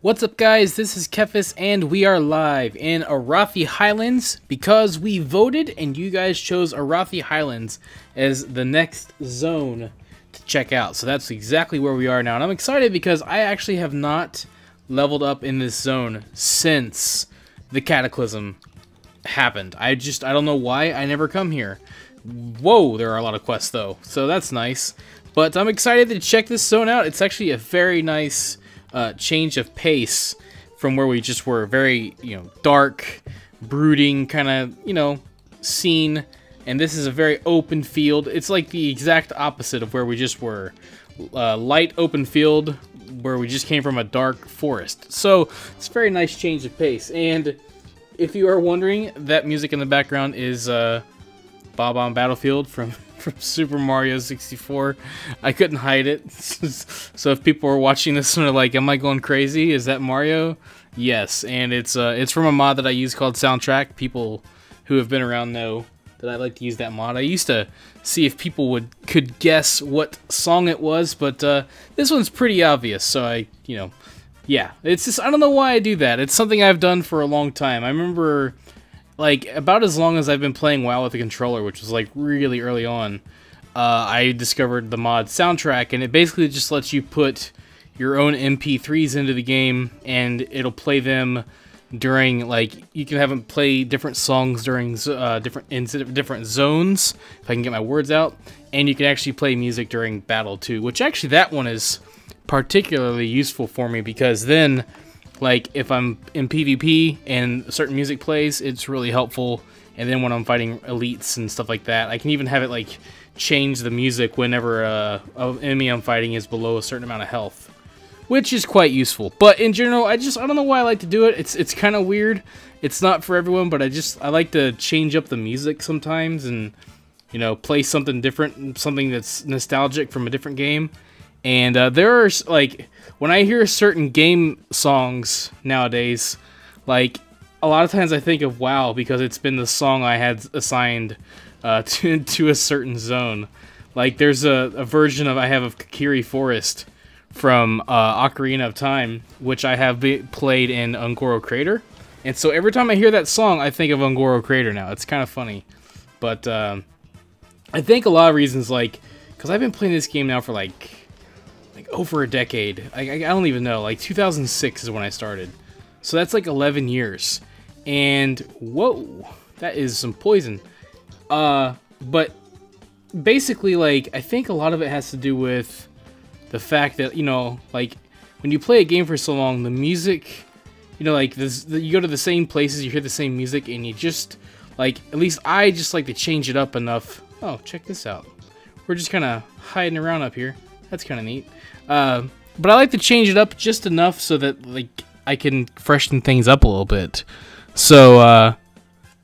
What's up, guys? This is Kephas, and we are live in Arathi Highlands because we voted and you guys chose Arathi Highlands as the next zone to check out. So that's exactly where we are now, and I'm excited because I actually have not leveled up in this zone since the Cataclysm happened. I don't know why I never come here. Whoa, there are a lot of quests though, so that's nice. But I'm excited to check this zone out. It's actually a very nice change of pace from where we just were. Very, dark, brooding kind of, scene. And this is a very open field. It's like the exact opposite of where we just were. Light open field where we just came from a dark forest. So it's a very nice change of pace. And if you are wondering, that music in the background is Bob on Battlefield from Super Mario 64. I couldn't hide it. So if people are watching this and are like, am I going crazy? Is that Mario? Yes, and it's from a mod that I use called Soundtrack. People who have been around know that I like to use that mod. I used to see if people could guess what song it was, but this one's pretty obvious, so yeah. It's just, I don't know why I do that. It's something I've done for a long time. I remember, like, about as long as I've been playing WoW with a controller, which was like really early on, I discovered the mod Soundtrack, and it basically just lets you put your own MP3s into the game, and it'll play them during, like, you can have them play different songs during different zones, if I can get my words out, and you can actually play music during battle too, which actually that one is particularly useful for me because then, like, if I'm in PvP and certain music plays, it's really helpful. And then when I'm fighting elites and stuff like that, I can even have it, like, change the music whenever an enemy I'm fighting is below a certain amount of health, which is quite useful. But in general, I don't know why I like to do it. It's kind of weird. It's not for everyone, but I like to change up the music sometimes and, play something different, something that's nostalgic from a different game. And there are, like, when I hear certain game songs nowadays, like, a lot of times I think of WoW because it's been the song I had assigned to a certain zone. Like, there's a version I have of Kakiri Forest from Ocarina of Time, which I have played in Ungoro Crater. And so every time I hear that song, I think of Ungoro Crater now. It's kind of funny. But I think a lot of reasons, like, because I've been playing this game now for, like over a decade. I don't even know. Like 2006 is when I started. So that's like 11 years. And whoa, that is some poison. But basically, like, I think a lot of it has to do with the fact that, like, when you play a game for so long, the music, like this, you go to the same places, you hear the same music, and you just, like, at least I just like to change it up enough. Oh, check this out. We're just kind of hiding around up here. That's kind of neat. But I like to change it up just enough so that, like, I can freshen things up a little bit. So,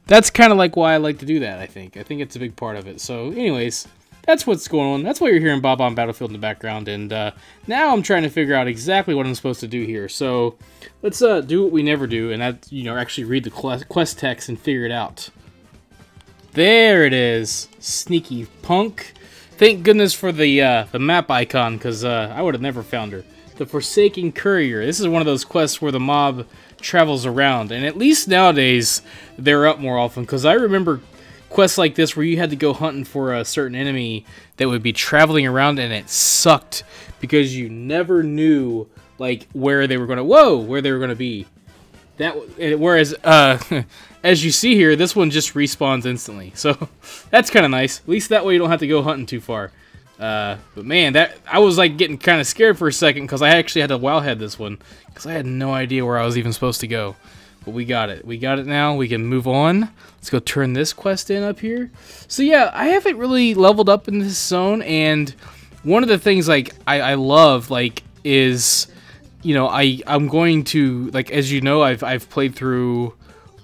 that's kind of like why I like to do that, I think. I think it's a big part of it. So, anyways, that's what's going on. That's why you're hearing Bob on Battlefield in the background. And now I'm trying to figure out exactly what I'm supposed to do here. So, let's do what we never do, and that, actually read the quest text and figure it out. There it is. Sneaky punk. Thank goodness for the map icon, because I would have never found her. The Forsaken Courier. This is one of those quests where the mob travels around, and at least nowadays they're up more often, because I remember quests like this where you had to go hunting for a certain enemy that would be traveling around, and it sucked because you never knew, like, where they were going to be. Whereas as you see here, this one just respawns instantly, so that's kind of nice. At least that way you don't have to go hunting too far. But man, I was, like, getting kind of scared for a second because I actually had to wowhead this one because I had no idea where I was even supposed to go. But we got it. We got it now. We can move on. Let's go turn this quest in up here. So yeah, I haven't really leveled up in this zone, and one of the things, like, I love, like, is, I'm going to, like, as you know, I've played through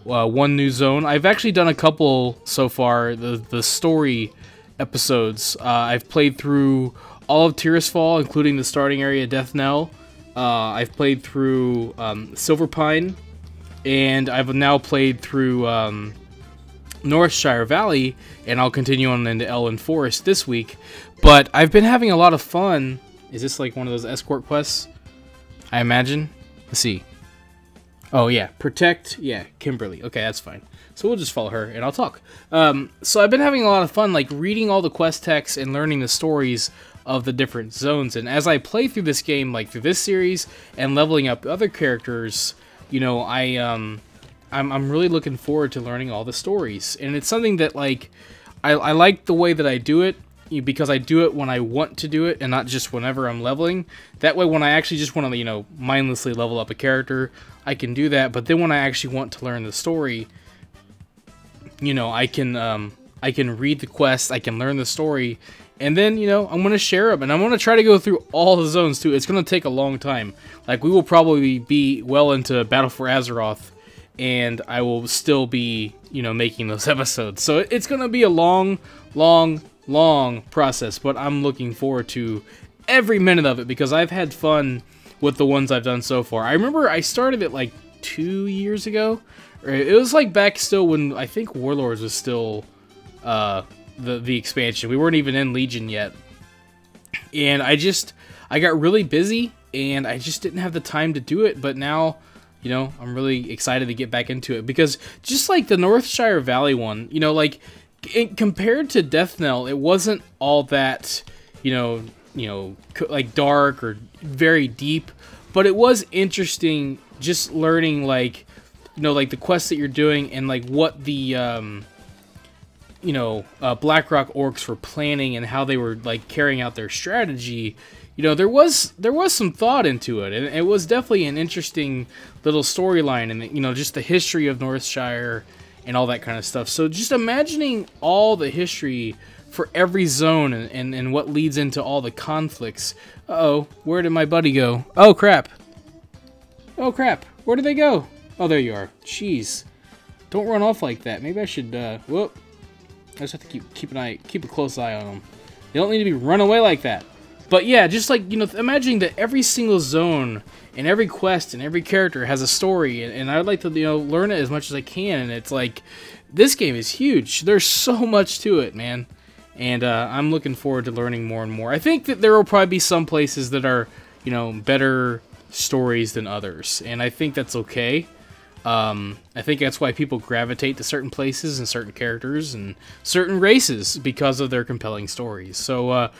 one new zone. I've actually done a couple so far, the story episodes. I've played through all of Tirisfal, including the starting area, Death Knell. I've played through Silverpine, and I've now played through Northshire Valley, and I'll continue on into Elwyn Forest this week. But I've been having a lot of fun. Is this like one of those escort quests? I imagine. Let's see. Oh, yeah. Protect. Yeah, Kimberly. Okay, that's fine. So we'll just follow her, and I'll talk. So I've been having a lot of fun, like, reading all the quest texts and learning the stories of the different zones. And as I play through this game, like, through this series, and leveling up other characters, you know, I'm really looking forward to learning all the stories. And it's something that, like, I like the way that I do it, because I do it when I want to do it and not just whenever I'm leveling. That way, when I actually just want to, you know, mindlessly level up a character, I can do that. But then when I actually want to learn the story, you know, I can read the quest, I can learn the story, and then, you know, I'm going to share them. And I'm going to try to go through all the zones, too. It's going to take a long time. Like, we will probably be well into Battle for Azeroth, and I will still be, you know, making those episodes. So it's going to be a long process, but I'm looking forward to every minute of it because I've had fun with the ones I've done so far. I remember I started it like 2 years ago. It was like back still when I think Warlords was still the expansion. We weren't even in Legion yet. And I got really busy and I just didn't have the time to do it, but now, you know, I'm really excited to get back into it because just like the Northshire Valley one, you know, like compared to Death Knell, it wasn't all that, you know, like dark or very deep, but it was interesting just learning, like, you know, like the quests that you're doing and like what the, you know, Blackrock orcs were planning and how they were like carrying out their strategy. You know, there was some thought into it, and it was definitely an interesting little storyline, and you know, just the history of Northshire and all that kind of stuff. So just imagining all the history for every zone and what leads into all the conflicts. Uh-oh, where did my buddy go? Oh, crap. Oh, crap. Where did they go? Oh, there you are. Jeez. Don't run off like that. Maybe I should, whoop. I just have to keep a close eye on them. They don't need to be run away like that. But yeah, just like, you know, imagining that every single zone and every quest and every character has a story, and I'd like to, you know, learn it as much as I can. And it's like, this game is huge. There's so much to it, man. And I'm looking forward to learning more and more. I think that there will probably be some places that are, you know, better stories than others, and I think that's okay. I think that's why people gravitate to certain places and certain characters and certain races because of their compelling stories. So,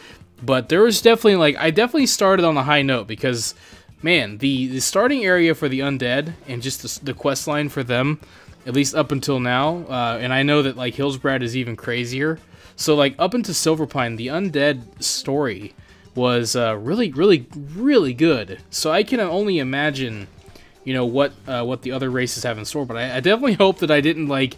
but there was definitely, like, I definitely started on a high note because, man, the starting area for the undead and just the quest line for them, at least up until now, and I know that, like, Hillsbrad is even crazier. So, like, up into Silverpine, the undead story was really good. So I can only imagine, you know, what the other races have in store. But I definitely hope that I didn't, like,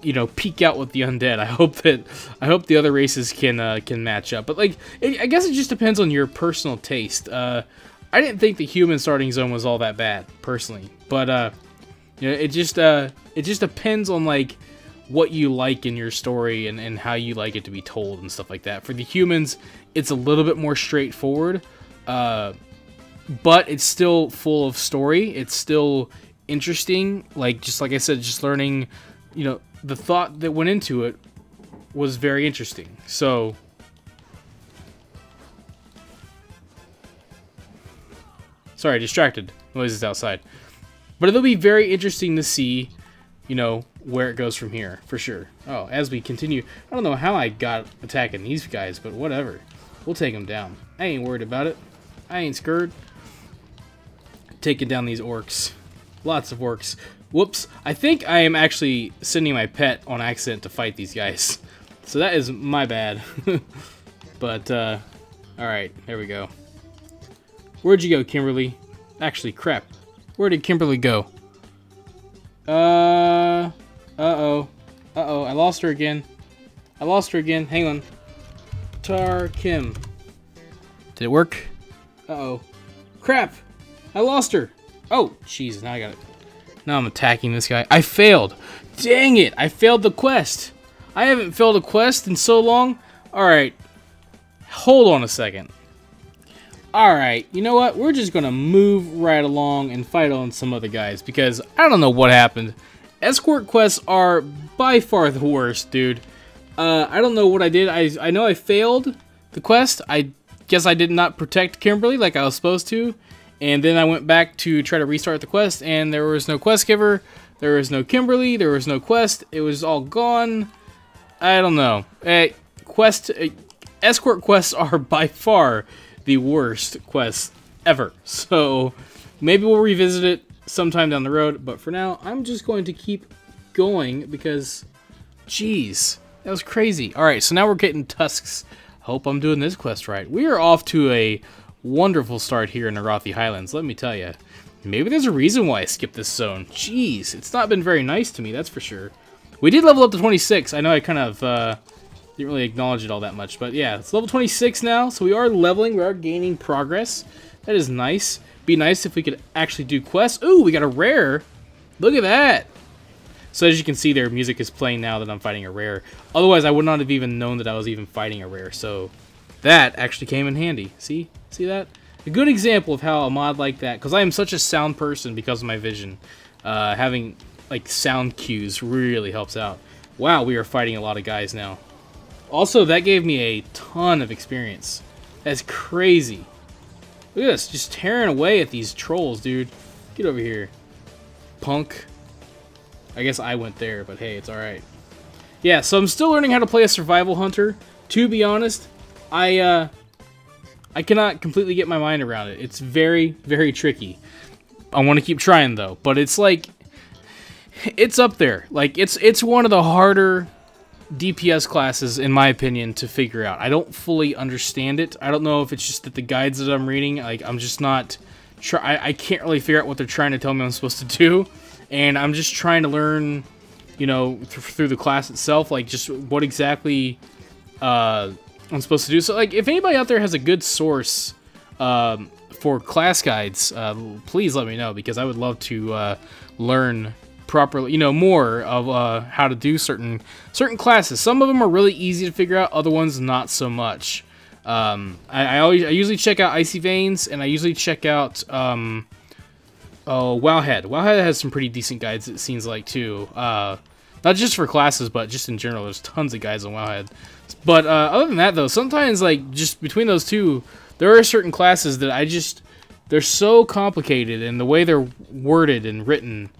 you know, peek out with the undead. I hope the other races can match up. But like, I guess it just depends on your personal taste. I didn't think the human starting zone was all that bad personally, but you know, it just depends on like what you like in your story and how you like it to be told and stuff like that. For the humans, it's a little bit more straightforward, but it's still full of story. It's still interesting. Like, just like I said, just learning, you know, the thought that went into it was very interesting. So, sorry, distracted. Noises outside. But it'll be very interesting to see, you know, where it goes from here, for sure. Oh, as we continue, I don't know how I got attacking these guys, but whatever. We'll take them down. I ain't worried about it. I ain't scared. Taking down these orcs. Lots of orcs. Whoops. I think I am actually sending my pet on accident to fight these guys. So that is my bad. But, alright, there we go. Where'd you go, Kimberly? Actually, crap. Where did Kimberly go? Uh-oh. Uh-oh, I lost her again. I lost her again. Hang on. Tar Kim. Did it work? Uh-oh. Crap! I lost her! Oh, jeez, now I got it. Now I'm attacking this guy. I failed! Dang it! I failed the quest! I haven't failed a quest in so long. Alright. Hold on a second. Alright, you know what? We're just gonna move right along and fight on some other guys, because I don't know what happened. Escort quests are by far the worst, dude. I don't know what I did. I know I failed the quest. I guess I did not protect Kimberly like I was supposed to. And then I went back to try to restart the quest, and there was no quest giver, there was no Kimberly, there was no quest, it was all gone. I don't know. Escort quests are by far the worst quests ever. So maybe we'll revisit it sometime down the road, but for now, I'm just going to keep going because, jeez, that was crazy. All right, so now we're getting tusks. Hope I'm doing this quest right. We are off to a wonderful start here in Arathi Highlands, let me tell you. Maybe there's a reason why I skipped this zone. Jeez, it's not been very nice to me, that's for sure. We did level up to 26. I know I kind of didn't really acknowledge it all that much, but yeah, it's level 26 now, so we are leveling, we are gaining progress. That is nice. Be nice if we could actually do quests. Ooh, we got a rare. Look at that. So as you can see there, music is playing now that I'm fighting a rare. Otherwise, I would not have even known that I was even fighting a rare, so that actually came in handy. See? See that? A good example of how a mod like that, because I am such a sound person because of my vision, having like sound cues really helps out. Wow, we are fighting a lot of guys now. Also, that gave me a ton of experience. That's crazy. Look at this, just tearing away at these trolls, dude. Get over here. Punk. I guess I went there, but hey, it's alright. Yeah, so I'm still learning how to play a survival hunter. To be honest, I cannot completely get my mind around it. It's very, very tricky. I want to keep trying, though. But it's like, it's up there. Like, it's one of the harder DPS classes, in my opinion, to figure out. I don't fully understand it. I don't know if it's just that the guides that I'm reading, like, I'm just not sure. I can't really figure out what they're trying to tell me I'm supposed to do. And I'm just trying to learn, you know, through the class itself, like, just what exactly I'm supposed to do. So, like, if anybody out there has a good source for class guides, please let me know, because I would love to learn properly, you know, more of how to do certain classes. Some of them are really easy to figure out, other ones not so much. I usually check out Icy Veins, and I usually check out Wowhead. Wowhead has some pretty decent guides, it seems like, too. Not just for classes, but just in general. There's tons of guides on Wowhead. But other than that, though, sometimes, like, just between those two, there are certain classes that they're so complicated, and the way they're worded and written,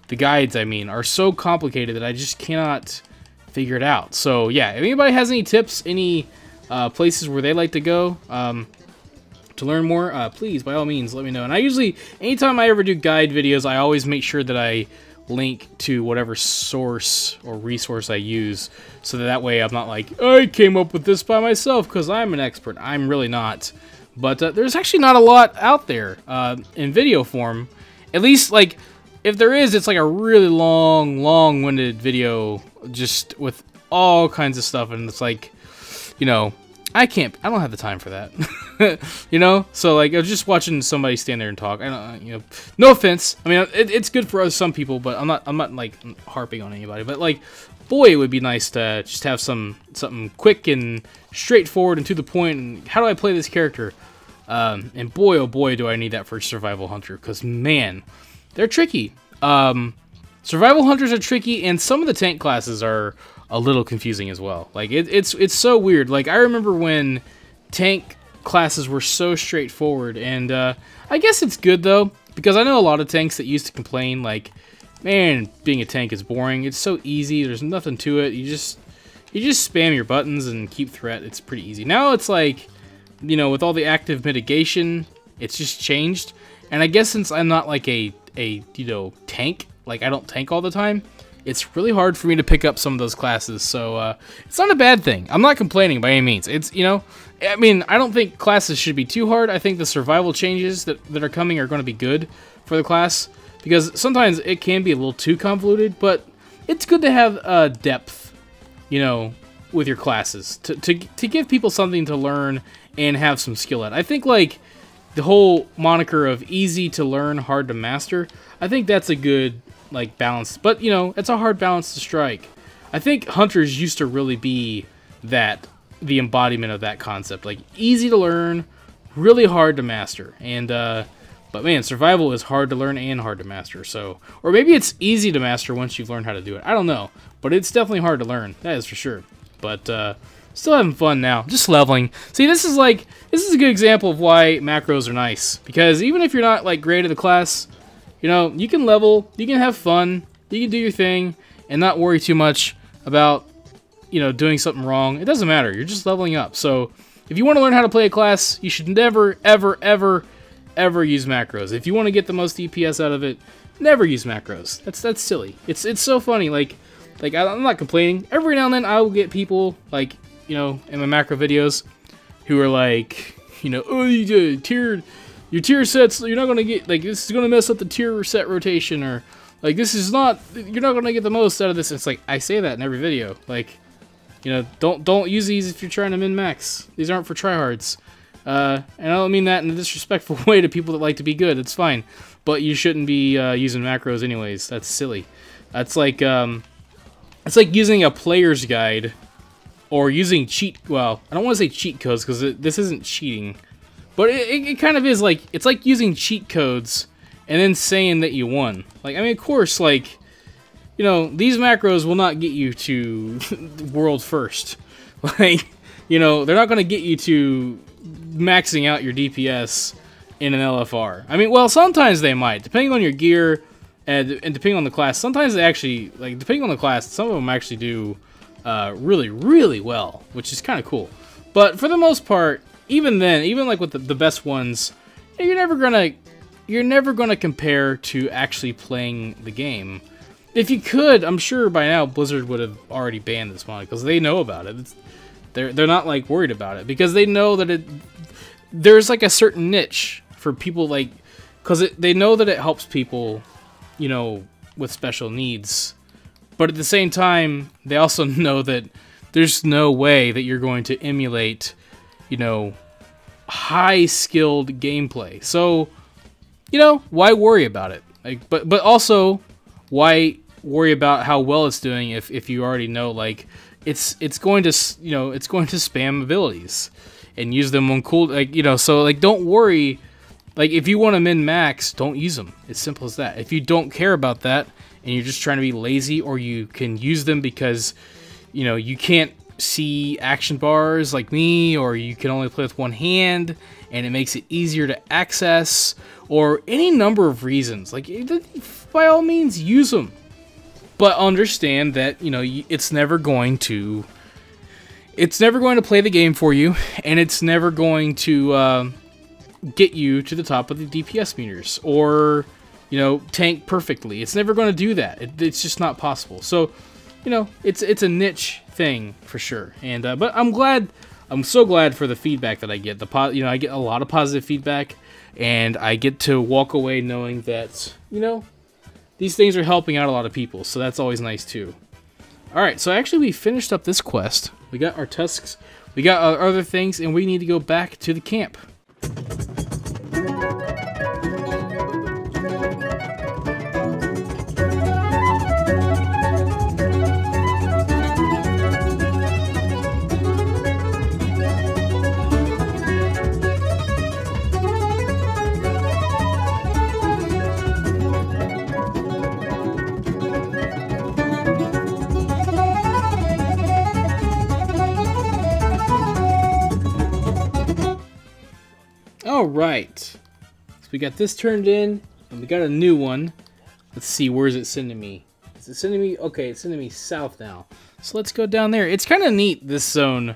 the guides, I mean, are so complicated that I just cannot figure it out. So, yeah, if anybody has any tips, any places where they like to go to learn more, please, by all means, let me know. And I usually, anytime I ever do guide videos, I always make sure that I link to whatever source or resource I use, so that way I'm not like, I came up with this by myself because I'm an expert. I'm really not. But there's actually not a lot out there in video form. At least, like, if there is, it's like a really long-winded video just with all kinds of stuff, and it's like, you know, I don't have the time for that. You know? So, like, I was just watching somebody stand there and talk. I don't, you know, no offense. I mean, it's good for some people, but I'm not like harping on anybody. But, like, boy, it would be nice to just have something quick and straightforward and to the point. And how do I play this character? And boy, oh boy, do I need that for Survival Hunter, because man, they're tricky. Survival Hunters are tricky, and some of the tank classes are a little confusing as well. Like, it's so weird. Like, I remember when tank classes were so straightforward, and I guess it's good, though, because I know a lot of tanks that used to complain, like, man, being a tank is boring. It's so easy. There's nothing to it. You just spam your buttons and keep threat. It's pretty easy. Now it's like, you know, with all the active mitigation, it's just changed. And I guess since I'm not like a you know, tank, like I don't tank all the time, it's really hard for me to pick up some of those classes. So it's not a bad thing. I'm not complaining by any means. It's, you know, I mean, I don't think classes should be too hard. I think the survival changes that are coming are going to be good for the class, because sometimes it can be a little too convoluted, but it's good to have depth, you know, with your classes to give people something to learn and have some skill at. I think, like, the whole moniker of easy to learn, hard to master, I think that's a good, like, balance. But, you know, it's a hard balance to strike. I think Hunters used to really be the embodiment of that concept. Like, easy to learn, really hard to master. And, but man, survival is hard to learn and hard to master. So, or maybe it's easy to master once you've learned how to do it. I don't know. But it's definitely hard to learn. That is for sure. But, Still having fun now. Just leveling. See, this is a good example of why macros are nice. Because even if you're not like great at the class, you know, you can level, you can have fun, you can do your thing, and not worry too much about, you know, doing something wrong. It doesn't matter. You're just leveling up. So if you want to learn how to play a class, you should never, ever, ever, ever use macros. If you want to get the most DPS out of it, never use macros. That's silly. It's so funny. Like I'm not complaining. Every now and then I will get people like, you know, in my macro videos who are like, you know, oh, your tier sets, you're not gonna get, like, this is gonna mess up the tier set rotation, or like this is not, you're not gonna get the most out of this. It's like, I say that in every video. Like, you know, don't use these if you're trying to min-max. These aren't for tryhards. And I don't mean that in a disrespectful way to people that like to be good. It's fine, but you shouldn't be using macros anyways. That's silly. That's like it's like using a player's guide or using well, I don't want to say cheat codes because this isn't cheating, but it kind of is. Like, it's like using cheat codes and then saying that you won. Like, I mean, of course, like, you know, these macros will not get you to world first. Like, you know, they're not going to get you to maxing out your DPS in an LFR. I mean, well, sometimes they might, depending on your gear and depending on the class. Sometimes they actually, like, depending on the class, some of them actually do really, really well, which is kind of cool. But for the most part, even then, even like with the best ones, you're never gonna compare to actually playing the game. If you could, I'm sure by now Blizzard would have already banned this mod because they know about it. They're not like worried about it because they know that there's like a certain niche for people, like, because they know that it helps people, you know, with special needs. But at the same time, they also know that there's no way that you're going to emulate, you know, high-skilled gameplay. So, you know, why worry about it? Like, but also, why worry about how well it's doing if you already know, like, it's going to, you know, it's going to spam abilities and use them on cool, like, you know, so, like, don't worry. Like, if you want to min-max, don't use them. It's simple as that. If you don't care about that and you're just trying to be lazy, or you can use them because, you know, you can't see action bars like me, or you can only play with one hand and it makes it easier to access, or any number of reasons, like, by all means, use them. But understand that, you know, it's never going to play the game for you, and it's never going to get you to the top of the DPS meters, or, you know, tank perfectly. It's never going to do that. It's just not possible. So, you know, it's a niche thing for sure. And but I'm so glad for the feedback that I get. You know, I get a lot of positive feedback, and I get to walk away knowing that, you know, these things are helping out a lot of people. So that's always nice too. All right, so actually we finished up this quest. We got our tusks, we got our other things, and we need to go back to the camp. Alright, so we got this turned in, and we got a new one. Let's see, where is it sending me? Is it sending me? Okay, it's sending me south now. So let's go down there. It's kind of neat, this zone.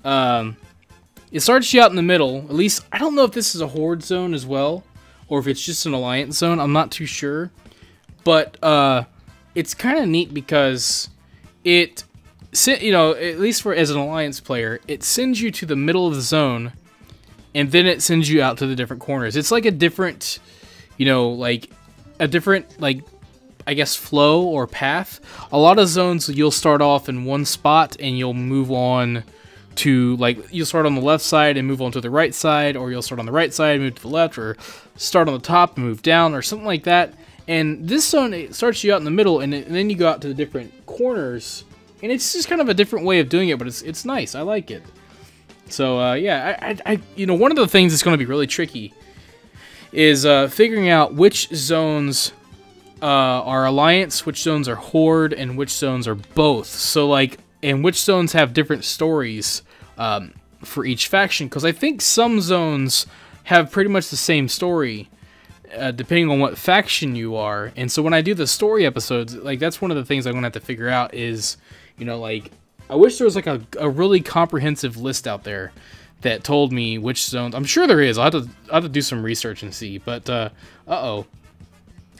It starts you out in the middle. At least, I don't know if this is a horde zone as well, or if it's just an alliance zone. I'm not too sure. But it's kind of neat because it, you know, at least as an alliance player, it sends you to the middle of the zone, and then it sends you out to the different corners. It's like a different, you know, like a different, like, I guess, flow or path. A lot of zones, you'll start off in one spot and you'll move on to, like, you'll start on the left side and move on to the right side, or you'll start on the right side and move to the left, or start on the top and move down, or something like that. And this zone, it starts you out in the middle, and then you go out to the different corners, and it's just kind of a different way of doing it, but it's nice. I like it. So, yeah, you know, one of the things that's going to be really tricky is figuring out which zones are Alliance, which zones are Horde, and which zones are both. So, like, and which zones have different stories for each faction, because I think some zones have pretty much the same story depending on what faction you are. And so when I do the story episodes, like, that's one of the things I'm gonna have to figure out is, you know, like, I wish there was like a really comprehensive list out there that told me which zones. I'm sure there is. I'll have to do some research and see. But uh-oh,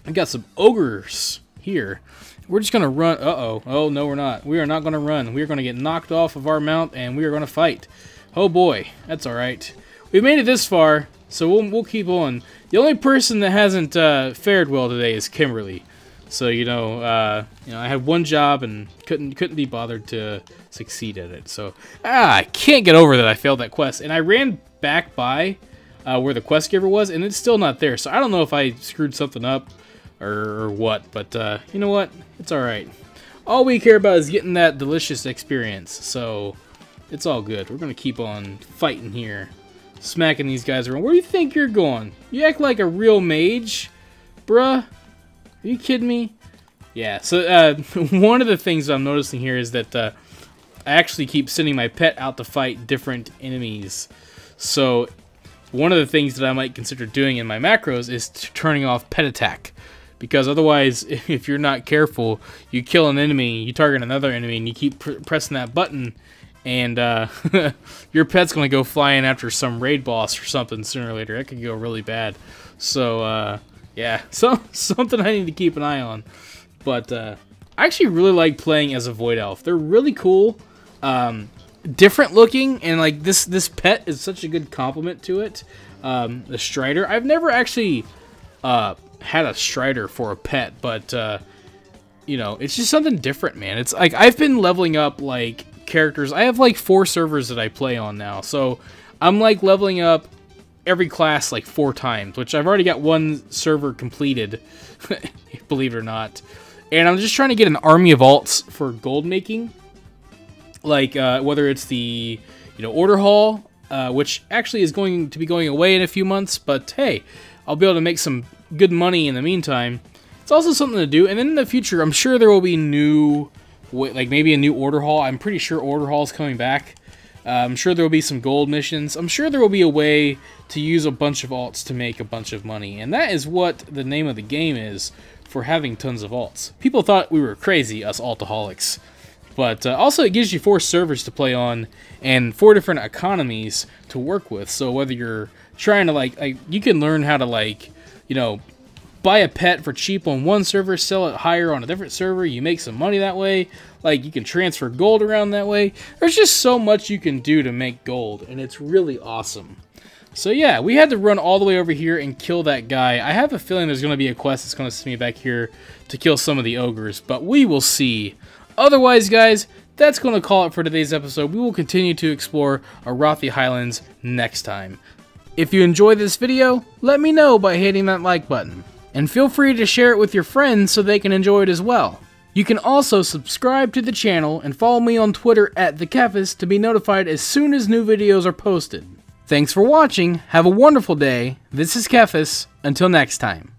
I got some ogres here. We're just gonna run. Uh-oh. Oh no, we're not. We are not gonna run. We are gonna get knocked off of our mount, and we are gonna fight. Oh boy, that's all right. We made it this far, so we'll keep on. The only person that hasn't fared well today is Kimberly. So you know, I had one job and couldn't be bothered to succeed at it. So I can't get over that I failed that quest, and I ran back by where the quest giver was, and it's still not there. So I don't know if I screwed something up or what, but you know what? It's all right. All we care about is getting that delicious experience. So it's all good. We're gonna keep on fighting here, smacking these guys around. Where do you think you're going? You act like a real mage, bruh. Are you kidding me? Yeah, so one of the things I'm noticing here is that I actually keep sending my pet out to fight different enemies. So one of the things that I might consider doing in my macros is turning off pet attack. Because otherwise, if you're not careful, you kill an enemy, you target another enemy, and you keep pressing that button, and your pet's going to go flying after some raid boss or something sooner or later. That could go really bad. So, yeah, so something I need to keep an eye on. But I actually really like playing as a Void Elf. They're really cool, different looking, and like this pet is such a good compliment to it. The Strider. I've never actually had a Strider for a pet, but you know, it's just something different, man. It's like I've been leveling up like characters. I have like 4 servers that I play on now, so I'm like leveling up every class like 4 times, which I've already got 1 server completed, believe it or not. And I'm just trying to get an army of alts for gold making, like whether it's the order hall, which actually is going to be going away in a few months, but hey, I'll be able to make some good money in the meantime. It's also something to do, and then in the future, I'm sure there will be new, like maybe a new order hall. I'm pretty sure order hall is coming back. I'm sure there will be some gold missions. I'm sure there will be a way to use a bunch of alts to make a bunch of money. And that is what the name of the game is for having tons of alts. People thought we were crazy, us altaholics. But also it gives you 4 servers to play on and 4 different economies to work with. So whether you're trying to like you can learn how to like, buy a pet for cheap on one server, sell it higher on a different server, you make some money that way. Like, you can transfer gold around that way. There's just so much you can do to make gold, and it's really awesome. So yeah, we had to run all the way over here and kill that guy. I have a feeling there's going to be a quest that's going to send me back here to kill some of the ogres, but we will see. Otherwise, guys, that's going to call it for today's episode. We will continue to explore Arathi Highlands next time. If you enjoyed this video, let me know by hitting that like button. And feel free to share it with your friends so they can enjoy it as well. You can also subscribe to the channel and follow me on Twitter at TheKephas to be notified as soon as new videos are posted. Thanks for watching, have a wonderful day, this is Kephas, until next time.